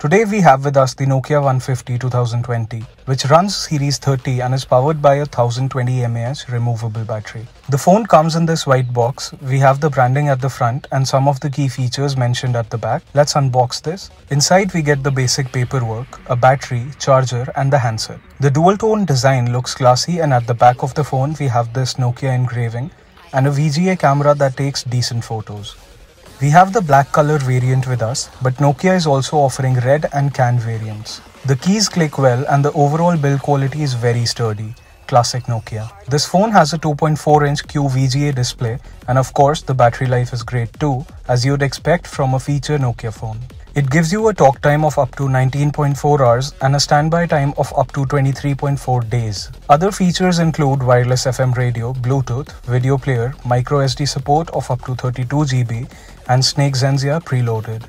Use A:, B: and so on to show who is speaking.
A: Today we have with us the Nokia 150 2020, which runs Series 30 and is powered by a 1020 mAh removable battery. The phone comes in this white box. We have the branding at the front and some of the key features mentioned at the back. Let's unbox this. Inside we get the basic paperwork, a battery, charger and the handset. The dual-tone design looks classy, and at the back of the phone we have this Nokia engraving and a VGA camera that takes decent photos. We have the black color variant with us, but Nokia is also offering red and can variants. The keys click well and the overall build quality is very sturdy. Classic Nokia. This phone has a 2.4-inch QVGA display, and of course the battery life is great too, as you'd expect from a feature Nokia phone. It gives you a talk time of up to 19.4 hours and a standby time of up to 23.4 days. Other features include wireless FM radio, Bluetooth, video player, microSD support of up to 32 GB and Snake Zenzia preloaded.